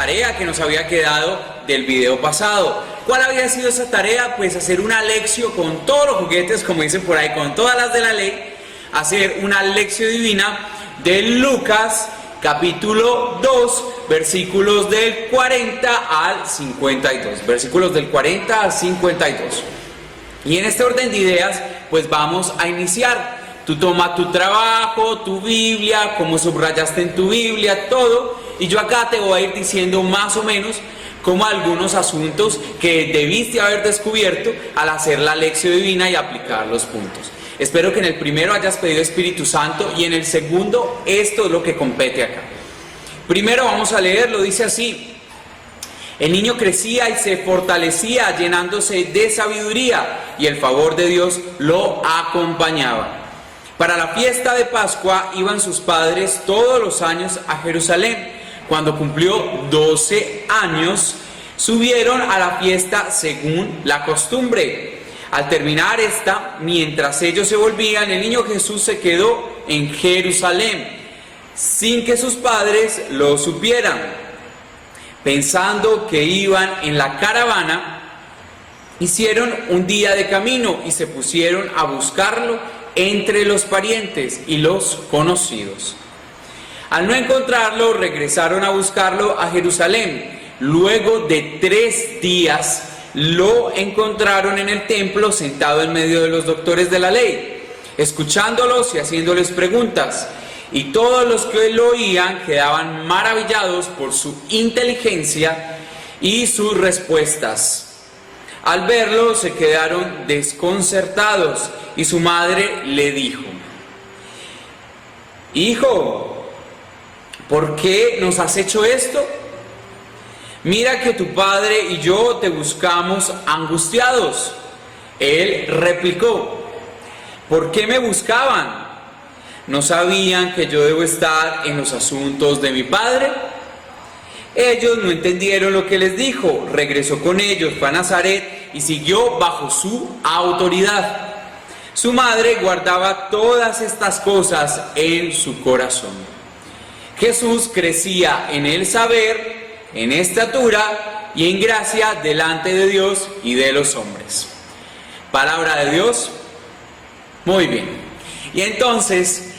tarea que nos había quedado del video pasado. ¿Cuál había sido esa tarea? Pues hacer una lección con todos los juguetes, como dicen por ahí, con todas las de la ley, hacer una lección divina de Lucas capítulo 2, versículos del 40 al 52, versículos del 40 al 52. Y en este orden de ideas, pues vamos a iniciar. Tú toma tu trabajo, tu Biblia, como subrayaste en tu Biblia, todo, y yo acá te voy a ir diciendo más o menos como algunos asuntos que debiste haber descubierto al hacer la lección divina y aplicar los puntos. Espero que en el primero hayas pedido Espíritu Santo y en el segundo esto es lo que compete acá. Primero vamos a leerlo, dice así: el niño crecía y se fortalecía llenándose de sabiduría y el favor de Dios lo acompañaba. Para la fiesta de Pascua iban sus padres todos los años a Jerusalén. Cuando cumplió 12 años, subieron a la fiesta según la costumbre. Al terminar esta, mientras ellos se volvían, el niño Jesús se quedó en Jerusalén, sin que sus padres lo supieran. Pensando que iban en la caravana, hicieron un día de camino y se pusieron a buscarlo entre los parientes y los conocidos. Al no encontrarlo, regresaron a buscarlo a Jerusalén. Luego de 3 días, lo encontraron en el templo sentado en medio de los doctores de la ley, escuchándolos y haciéndoles preguntas. Y todos los que lo oían quedaban maravillados por su inteligencia y sus respuestas. Al verlo se quedaron desconcertados y su madre le dijo: Hijo, ¿por qué nos has hecho esto? Mira que tu padre y yo te buscamos angustiados. Él replicó: ¿por qué me buscaban? ¿No sabían que yo debo estar en los asuntos de mi padre? Ellos no entendieron lo que les dijo. Regresó con ellos, fue a Nazaret y siguió bajo su autoridad. Su madre guardaba todas estas cosas en su corazón. Jesús crecía en el saber, en estatura y en gracia delante de Dios y de los hombres. Palabra de Dios. Muy bien. Y entonces,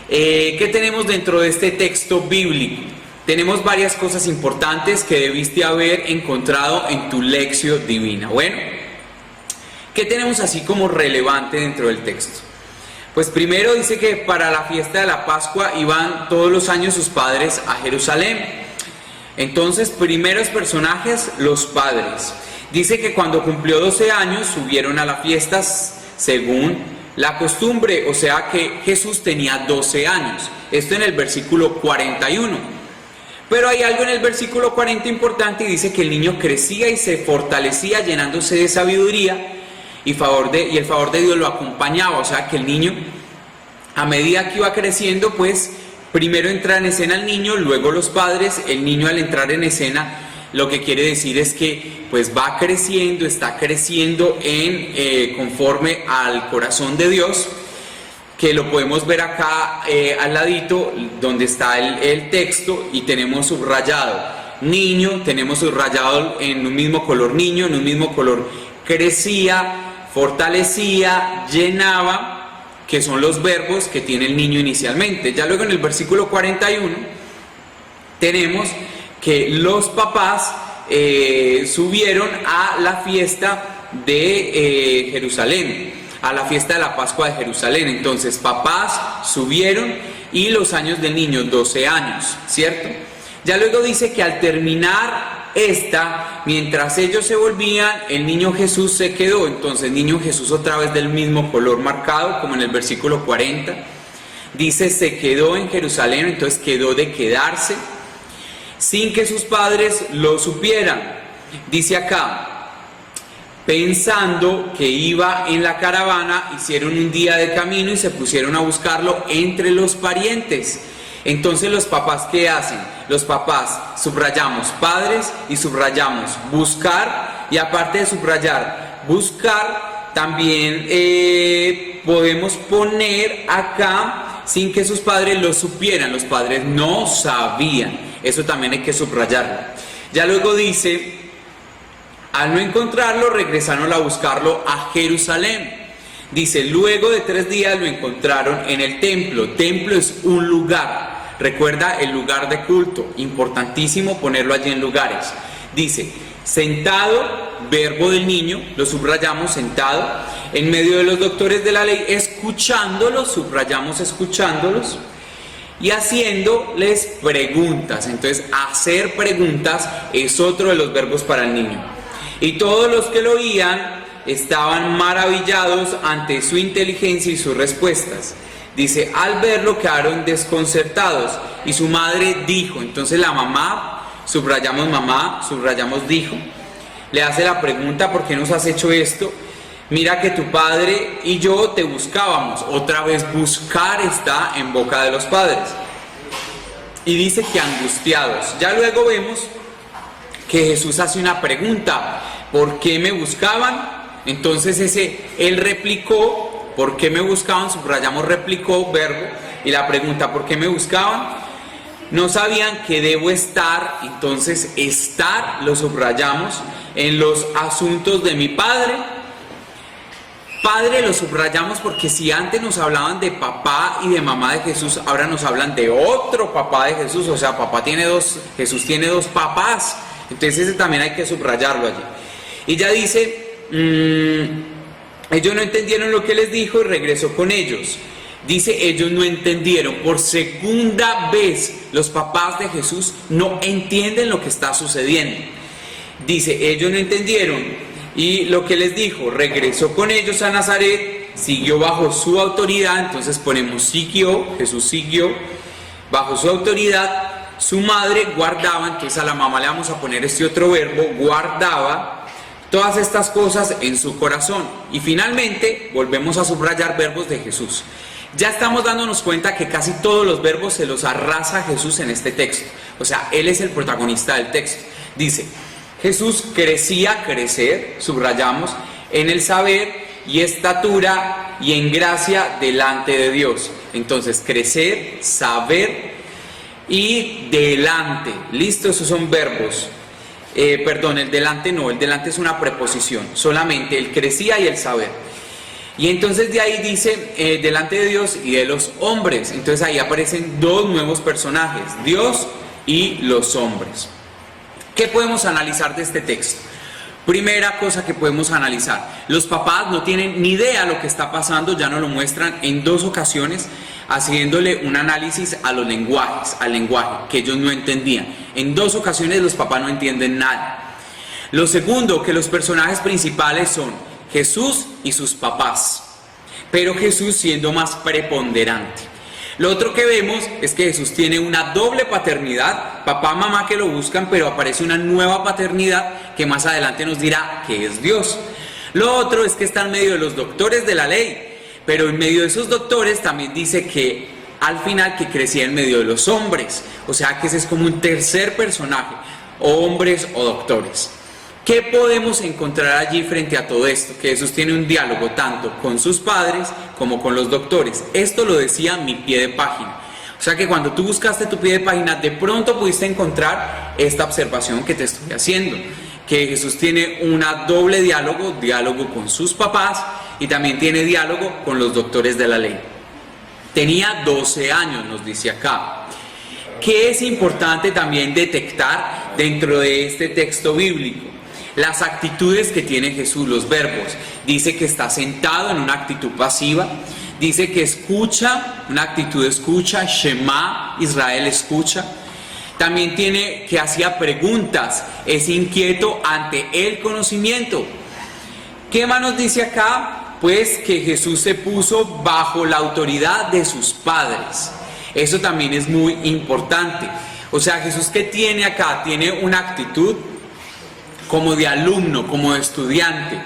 ¿qué tenemos dentro de este texto bíblico? Tenemos varias cosas importantes que debiste haber encontrado en tu lección divina. Bueno, ¿qué tenemos así como relevante dentro del texto? Pues primero dice que para la fiesta de la Pascua iban todos los años sus padres a Jerusalén. Entonces, primeros personajes, los padres. Dice que cuando cumplió 12 años subieron a las fiestas según la costumbre, o sea que Jesús tenía 12 años. Esto en el versículo 41. Pero hay algo en el versículo 40 importante y dice que el niño crecía y se fortalecía llenándose de sabiduría y el favor de Dios lo acompañaba. O sea que el niño, a medida que iba creciendo, pues primero entra en escena el niño, luego los padres. El niño al entrar en escena, lo que quiere decir es que pues va creciendo, está creciendo conforme al corazón de Dios, que lo podemos ver acá al ladito donde está el texto y tenemos subrayado niño, tenemos subrayado en un mismo color niño, en un mismo color crecía, fortalecía, llenaba, que son los verbos que tiene el niño inicialmente. Ya luego en el versículo 41 tenemos que los papás subieron a la fiesta de Jerusalén, a la fiesta de la Pascua de Jerusalén. Entonces papás subieron y los años del niño, 12 años, ¿cierto? Ya luego dice que al terminar mientras ellos se volvían, el niño Jesús se quedó. Entonces niño Jesús otra vez del mismo color marcado como en el versículo 40. Dice se quedó en Jerusalén, entonces quedó de quedarse sin que sus padres lo supieran. Dice acá, pensando que iba en la caravana, hicieron un día de camino y se pusieron a buscarlo entre los parientes. Entonces los papás, ¿qué hacen? Los papás subrayamos padres y subrayamos buscar, y aparte de subrayar buscar, también podemos poner acá sin que sus padres lo supieran. Los padres no sabían, eso también hay que subrayarlo. Ya luego dice, al no encontrarlo, regresaron a buscarlo a Jerusalén. Dice, luego de 3 días lo encontraron en el templo. Templo es un lugar. Recuerda el lugar de culto. Importantísimo ponerlo allí en lugares. Dice, sentado, verbo del niño, lo subrayamos, sentado, en medio de los doctores de la ley, escuchándolos, subrayamos escuchándolos, y haciéndoles preguntas. Entonces, hacer preguntas es otro de los verbos para el niño. Y todos los que lo oían estaban maravillados ante su inteligencia y sus respuestas. Dice, al verlo quedaron desconcertados, y su madre dijo. Entonces la mamá, subrayamos dijo, le hace la pregunta, ¿por qué nos has hecho esto? Mira que tu padre y yo te buscábamos. Otra vez, buscar está en boca de los padres. Y dice que angustiados. Ya luego vemos que Jesús hace una pregunta, ¿por qué me buscaban? Entonces él replicó, ¿por qué me buscaban? Subrayamos replicó, verbo, y la pregunta, ¿por qué me buscaban? No sabían que debo estar, entonces estar lo subrayamos en los asuntos de mi Padre. Padre lo subrayamos porque si antes nos hablaban de papá y de mamá de Jesús, ahora nos hablan de otro papá de Jesús, o sea, Jesús tiene 2 papás, entonces ese también hay que subrayarlo allí. Y ya dice, ellos no entendieron lo que les dijo y regresó con ellos. Dice, ellos no entendieron. Por segunda vez los papás de Jesús no entienden lo que está sucediendo. Dice, ellos no entendieron y lo que les dijo, regresó con ellos a Nazaret, siguió bajo su autoridad. Entonces ponemos siguió, Jesús siguió bajo su autoridad. Su madre guardaba, entonces a la mamá le vamos a poner este otro verbo, guardaba todas estas cosas en su corazón. Y finalmente volvemos a subrayar verbos de Jesús. Ya estamos dándonos cuenta que casi todos los verbos se los arrasa Jesús en este texto. O sea, Él es el protagonista del texto. Dice, Jesús crecía, crecer, subrayamos, en el saber y estatura y en gracia delante de Dios. Entonces, crecer, saber y delante. ¿Listo? Esos son verbos. El delante no, el delante es una preposición, solamente el crecía y el saber. Y entonces de ahí dice, delante de Dios y de los hombres. Entonces ahí aparecen 2 nuevos personajes, Dios y los hombres. ¿Qué podemos analizar de este texto? Primera cosa que podemos analizar, los papás no tienen ni idea de lo que está pasando, ya nos lo muestran en 2 ocasiones, haciéndole un análisis a los lenguajes, al lenguaje, que ellos no entendían. En 2 ocasiones los papás no entienden nada. Lo segundo, que los personajes principales son Jesús y sus papás, pero Jesús siendo más preponderante. Lo otro que vemos es que Jesús tiene una doble paternidad, papá, mamá que lo buscan, pero aparece una nueva paternidad que más adelante nos dirá que es Dios. Lo otro es que está en medio de los doctores de la ley, pero en medio de esos doctores también dice que al final que crecía en medio de los hombres, o sea que ese es como un tercer personaje, hombres o doctores. ¿Qué podemos encontrar allí frente a todo esto? Que Jesús tiene un diálogo tanto con sus padres como con los doctores. Esto lo decía mi pie de página. O sea que cuando tú buscaste tu pie de página, de pronto pudiste encontrar esta observación que te estoy haciendo. Que Jesús tiene una doble diálogo con sus papás y también tiene diálogo con los doctores de la ley. Tenía 12 años, nos dice acá. ¿Qué es importante también detectar dentro de este texto bíblico? Las actitudes que tiene Jesús, los verbos. Dice que está sentado en una actitud pasiva. Dice que escucha, una actitud de escucha, Shema, Israel escucha. También tiene que hacía preguntas, es inquieto ante el conocimiento. ¿Qué más nos dice acá? Pues que Jesús se puso bajo la autoridad de sus padres. Eso también es muy importante. O sea, Jesús, ¿qué tiene acá? Tiene una actitud como de alumno, como de estudiante.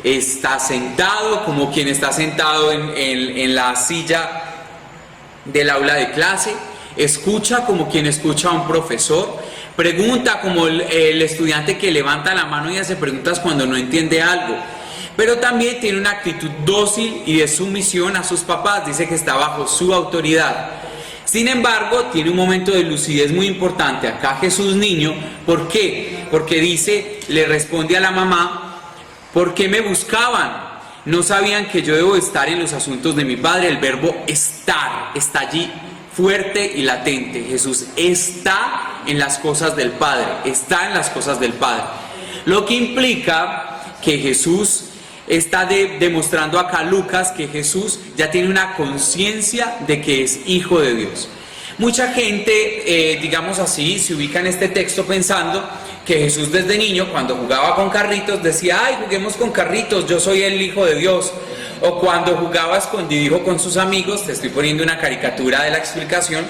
Está sentado como quien está sentado en la silla del aula de clase. Escucha como quien escucha a un profesor. Pregunta como el estudiante que levanta la mano y hace preguntas cuando no entiende algo. Pero también tiene una actitud dócil y de sumisión a sus papás. Dice que está bajo su autoridad. Sin embargo, tiene un momento de lucidez muy importante acá Jesús niño. ¿Por qué? Porque dice, le responde a la mamá, ¿por qué me buscaban? ¿No sabían que yo debo estar en los asuntos de mi Padre? El verbo estar está allí fuerte y latente. Jesús está en las cosas del Padre, está en las cosas del Padre. Lo que implica que Jesús está demostrando acá Lucas que Jesús ya tiene una conciencia de que es hijo de Dios. Mucha gente, digamos así, se ubica en este texto pensando que Jesús desde niño, cuando jugaba con carritos, decía, ay, juguemos con carritos, yo soy el hijo de Dios. O cuando jugaba escondidijo con sus amigos, te estoy poniendo una caricatura de la explicación,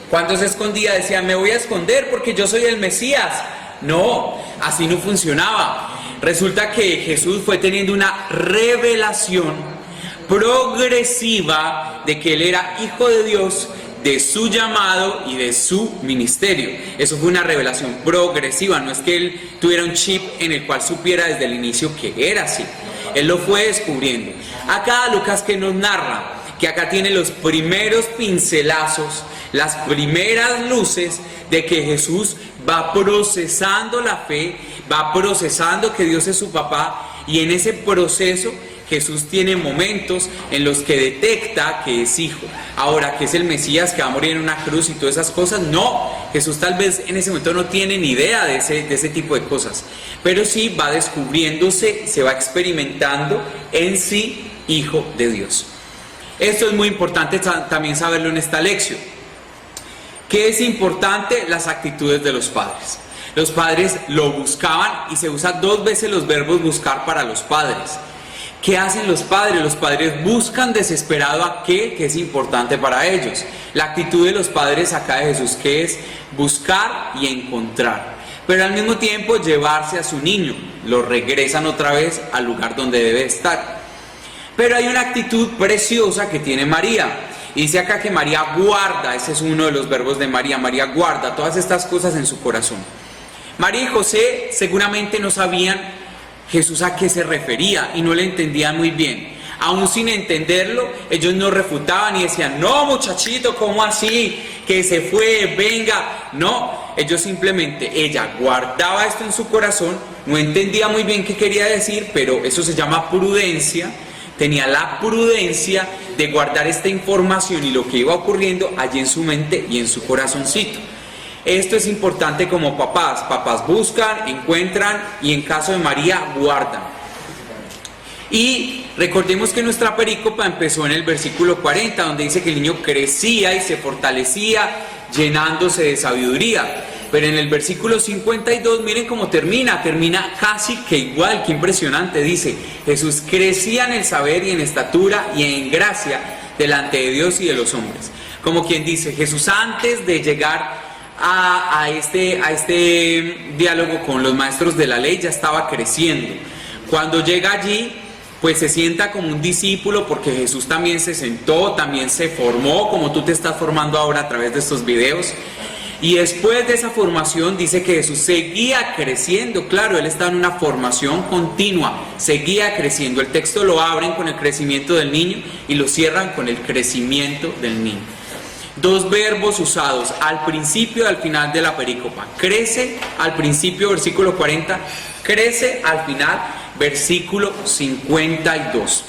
cuando se escondía decía, me voy a esconder porque yo soy el Mesías. No, así no funcionaba. Resulta que Jesús fue teniendo una revelación progresiva de que Él era hijo de Dios, de su llamado y de su ministerio. Eso fue una revelación progresiva, no es que Él tuviera un chip en el cual supiera desde el inicio que era así. Él lo fue descubriendo. Acá Lucas que nos narra que acá tiene los primeros pincelazos, las primeras luces de que Jesús va procesando la fe, va procesando que Dios es su papá, y en ese proceso Jesús tiene momentos en los que detecta que es hijo. Ahora, que es el Mesías que va a morir en una cruz y todas esas cosas, no. Jesús tal vez en ese momento no tiene ni idea de ese tipo de cosas, pero sí va descubriéndose, se va experimentando en sí hijo de Dios. Esto es muy importante también saberlo en esta lección. ¿Qué es importante? Las actitudes de los padres. Los padres lo buscaban y se usa 2 veces los verbos buscar para los padres. ¿Qué hacen los padres? Los padres buscan desesperado aquel que es importante para ellos. La actitud de los padres acá de Jesús, que es buscar y encontrar, pero al mismo tiempo llevarse a su niño, lo regresan otra vez al lugar donde debe estar. Pero hay una actitud preciosa que tiene María. Y dice acá que María guarda, ese es uno de los verbos de María. María guarda todas estas cosas en su corazón. María y José seguramente no sabían Jesús a qué se refería y no le entendían muy bien. Aún sin entenderlo, ellos no refutaban y decían, no muchachito, ¿cómo así? Que se fue, venga. No, ellos simplemente, ella guardaba esto en su corazón, no entendía muy bien qué quería decir, pero eso se llama prudencia. Tenía la prudencia de guardar esta información y lo que iba ocurriendo allí en su mente y en su corazoncito. Esto es importante como papás. Papás buscan, encuentran y en caso de María guardan. Y recordemos que nuestra perícopa empezó en el versículo 40, donde dice que el niño crecía y se fortalecía, llenándose de sabiduría. Pero en el versículo 52, miren cómo termina casi que igual, qué impresionante. Dice, Jesús crecía en el saber y en estatura y en gracia delante de Dios y de los hombres. Como quien dice, Jesús antes de llegar a este diálogo con los maestros de la ley ya estaba creciendo. Cuando llega allí, pues se sienta como un discípulo, porque Jesús también se sentó, también se formó, como tú te estás formando ahora a través de estos videos. Y después de esa formación dice que Jesús seguía creciendo. Claro, Él estaba en una formación continua, seguía creciendo. El texto lo abren con el crecimiento del niño y lo cierran con el crecimiento del niño. 2 verbos usados al principio y al final de la perícopa. Crece al principio, versículo 40, crece al final, versículo 52.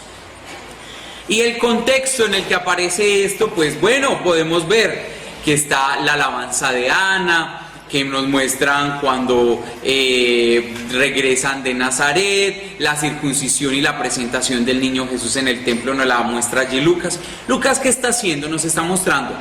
Y el contexto en el que aparece esto, pues bueno, podemos ver que está la alabanza de Ana, que nos muestran cuando regresan de Nazaret, la circuncisión y la presentación del niño Jesús en el templo, nos la muestra allí Lucas. Lucas, ¿qué está haciendo? Nos está mostrando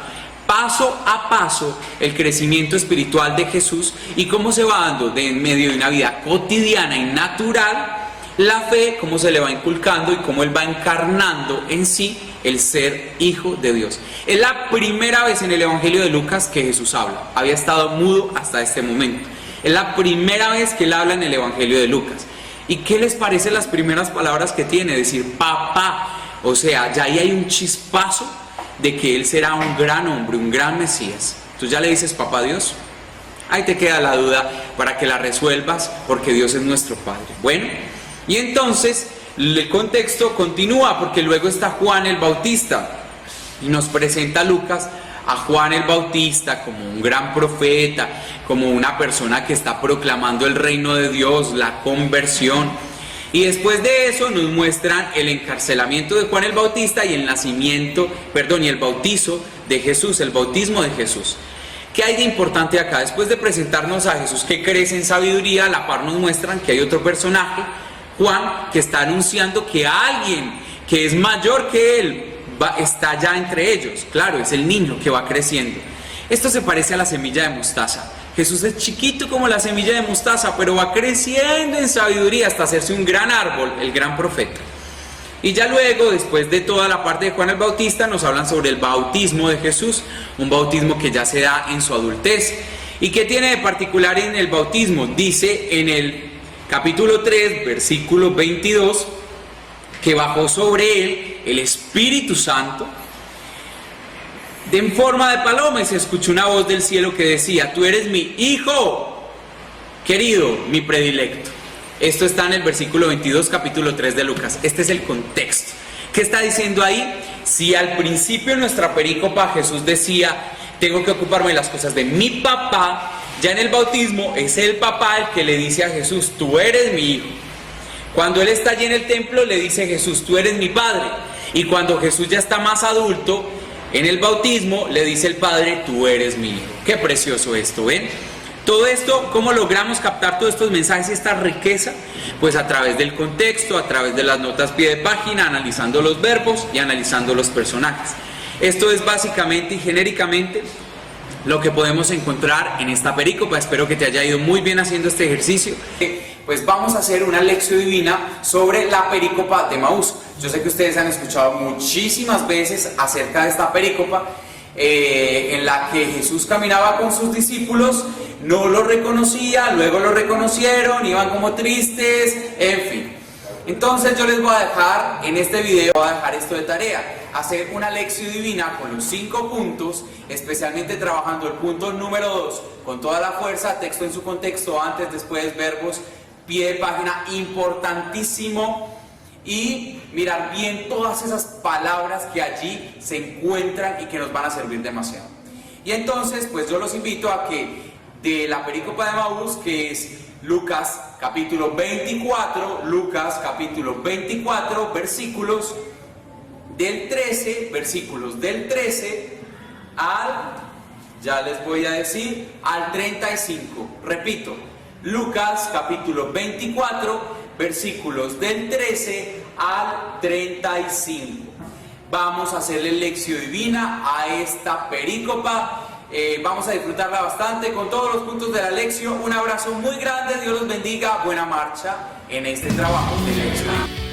paso a paso el crecimiento espiritual de Jesús y cómo se va dando en medio de una vida cotidiana y natural la fe, cómo se le va inculcando y cómo Él va encarnando en sí el ser hijo de Dios. Es la primera vez en el Evangelio de Lucas que Jesús habla. Había estado mudo hasta este momento. Es la primera vez que Él habla en el Evangelio de Lucas. ¿Y qué les parece las primeras palabras que tiene? Decir papá. O sea, ya ahí hay un chispazo de que Él será un gran hombre, un gran Mesías. ¿Tú ya le dices papá a Dios? Ahí te queda la duda para que la resuelvas, porque Dios es nuestro Padre. Bueno, y entonces el contexto continúa, porque luego está Juan el Bautista y nos presenta a Lucas a Juan el Bautista como un gran profeta, como una persona que está proclamando el reino de Dios, la conversión. Y después de eso nos muestran el encarcelamiento de Juan el Bautista y el y el bautizo de Jesús, el bautismo de Jesús. ¿Qué hay de importante acá? Después de presentarnos a Jesús que crece en sabiduría, a la par nos muestran que hay otro personaje, Juan, que está anunciando que alguien que es mayor que él está ya entre ellos. Claro, es el niño que va creciendo. Esto se parece a la semilla de mostaza. Jesús es chiquito como la semilla de mostaza, pero va creciendo en sabiduría hasta hacerse un gran árbol, el gran profeta. Y ya luego, después de toda la parte de Juan el Bautista, nos hablan sobre el bautismo de Jesús, un bautismo que ya se da en su adultez. ¿Y qué tiene de particular en el bautismo? Dice en el capítulo 3, versículo 22, que bajó sobre él el Espíritu Santo en forma de paloma, y se escuchó una voz del cielo que decía: tú eres mi hijo querido, mi predilecto. Esto está en el versículo 22, capítulo 3 de Lucas. Este es el contexto. ¿Qué está diciendo ahí? Si al principio en nuestra perícopa Jesús decía: tengo que ocuparme de las cosas de mi papá, ya en el bautismo es el papá el que le dice a Jesús: tú eres mi hijo. Cuando él está allí en el templo le dice Jesús: tú eres mi padre. Y cuando Jesús ya está más adulto, en el bautismo le dice el Padre: tú eres mi hijo. Qué precioso esto, ¿ven? Todo esto, ¿cómo logramos captar todos estos mensajes y esta riqueza? Pues a través del contexto, a través de las notas pie de página, analizando los verbos y analizando los personajes. Esto es básicamente y genéricamente lo que podemos encontrar en esta perícopa. Espero que te haya ido muy bien haciendo este ejercicio. Pues vamos a hacer una lección divina sobre la perícopa de Emaús. Yo sé que ustedes han escuchado muchísimas veces acerca de esta perícopa, en la que Jesús caminaba con sus discípulos, no lo reconocía, luego lo reconocieron, iban como tristes, en fin. Entonces yo les voy a dejar en este video, voy a dejar esto de tarea, hacer una lección divina con los 5 puntos, especialmente trabajando el punto número 2, con toda la fuerza, texto en su contexto, antes, después, verbos, pie de página, importantísimo. Y mirar bien todas esas palabras que allí se encuentran y que nos van a servir demasiado. Y entonces, pues yo los invito a que de la perícopa de Emaús, que es Lucas capítulo 24, versículos del 13 al, ya les voy a decir, al 35. Repito, Lucas capítulo 24, versículos del 13 al 35. Vamos a hacerle lección divina a esta perícopa. Vamos a disfrutarla bastante con todos los puntos de la lección. Un abrazo muy grande, Dios los bendiga, buena marcha en este trabajo de lección.